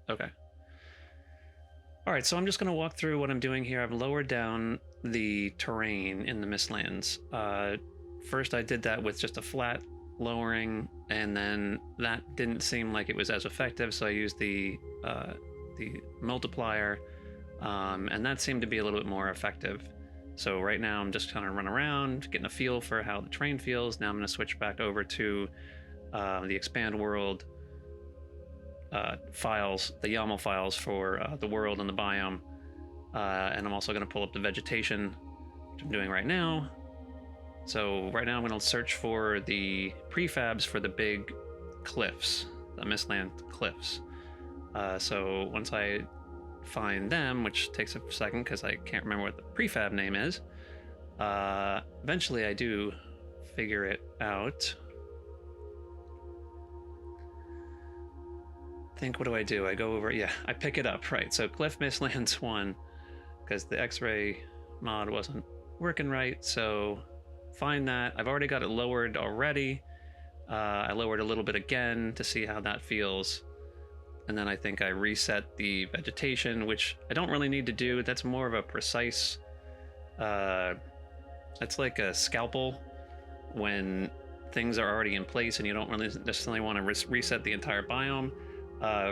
Okay. All right, so I'm just going to walk through what I'm doing here. I've lowered down the terrain in the Mistlands. First, I did that with just a flat lowering, and then that didn't seem like it was as effective, so I used the multiplier, and that seemed to be a little bit more effective. So right now I'm just kind of running around, getting a feel for how the terrain feels. Now I'm going to switch back over to the expand world files, the YAML files for the world and the biome. And I'm also going to pull up the vegetation, which I'm doing right now. So right now I'm going to search for the prefabs for the big cliffs, the Mistland cliffs. So once I find them, which takes a second because I can't remember what the prefab name is, eventually I do figure it out. What do I do? I go over, yeah, I pick it up, right? So Cliff Mistlands 1, because the X-ray mod wasn't working right, so find that. I've already got it lowered already. I lowered a little bit again to see how that feels. And then I think I reset the vegetation, which I don't really need to do. That's more of a precise, that's like a scalpel when things are already in place and you don't really necessarily want to reset the entire biome.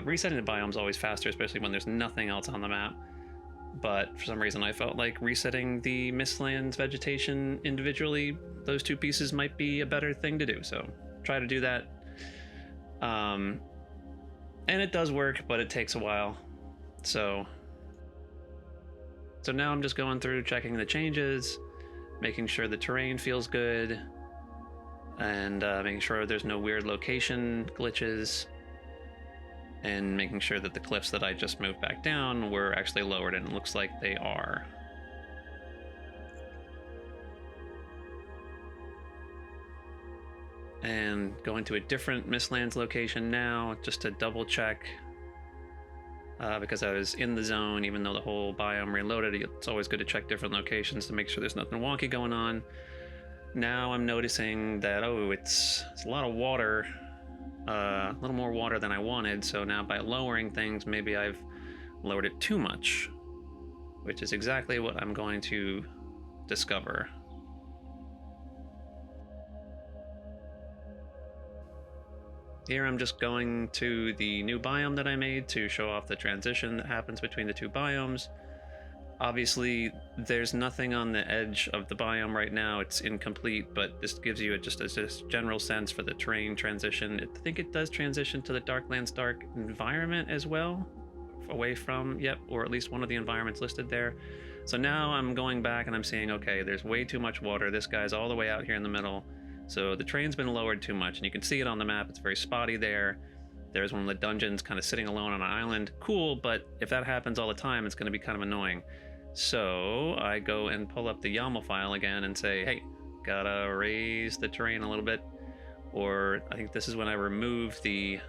Resetting the biome is always faster, especially when there's nothing else on the map. But for some reason I felt like resetting the Mistlands vegetation individually, those two pieces might be a better thing to do. So try to do that. And it does work, but it takes a while. So now I'm just going through checking the changes, making sure the terrain feels good, and making sure there's no weird location glitches, and making sure that the cliffs that I just moved back down were actually lowered, and it looks like they are. And going to a different Mistlands location now, just to double check, because I was in the zone, even though the whole biome reloaded. It's always good to check different locations to make sure there's nothing wonky going on. Now I'm noticing that, oh, it's a lot of water, a little more water than I wanted, so now by lowering things, maybe I've lowered it too much, which is exactly what I'm going to discover. Here I'm just going to the new biome that I made to show off the transition that happens between the two biomes. Obviously, there's nothing on the edge of the biome right now. It's incomplete, but this gives you just a general sense for the terrain transition. I think it does transition to the Darklands Dark environment as well, away from, yep, or at least one of the environments listed there. So now I'm going back and I'm seeing, okay, there's way too much water. This guy's all the way out here in the middle. So the terrain's been lowered too much, and you can see it on the map. It's very spotty there. There's one of the dungeons kind of sitting alone on an island. Cool, but if that happens all the time, it's going to be kind of annoying. So I go and pull up the YAML file again and say, hey, gotta raise the terrain a little bit. Or I think this is when I remove the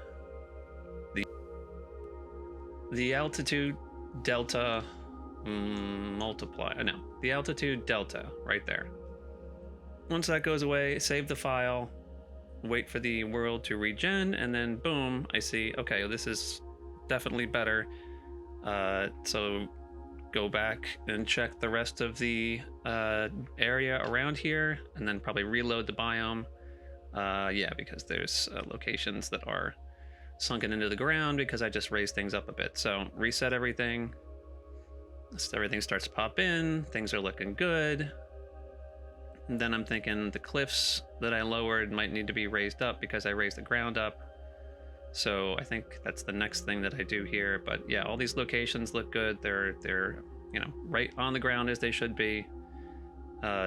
altitude delta multiplier. No, the altitude delta right there. Once that goes away, save the file, wait for the world to regen, and then boom, I see, okay, this is definitely better. So go back and check the rest of the area around here, and then probably reload the biome. Yeah, because there's locations that are sunken into the ground because I just raised things up a bit. So reset everything. So everything starts to pop in, things are looking good. And then I'm thinking the cliffs that I lowered might need to be raised up because I raised the ground up. So I think that's the next thing that I do here. But yeah, all these locations look good. They're you know, right on the ground as they should be.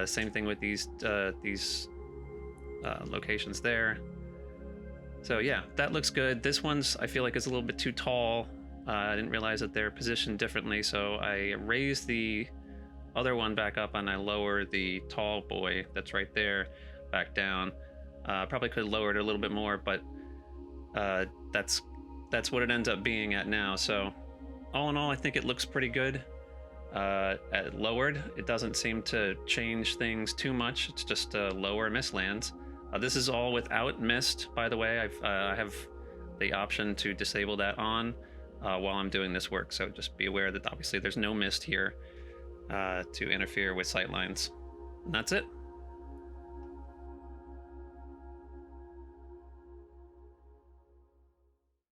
Same thing with these locations there. So yeah, that looks good. This one's, I feel like, is a little bit too tall. I didn't realize that they're positioned differently, so I raised the other one back up and I lower the tall boy that's right there back down. Probably could lower it a little bit more, but that's what it ends up being at now. So all in all, I think it looks pretty good. Lowered, it doesn't seem to change things too much. It's just lower Mistlands. This is all without mist, by the way. I have the option to disable that on. while I'm doing this work. So just be aware that obviously there's no mist here to interfere with sightlines. And that's it.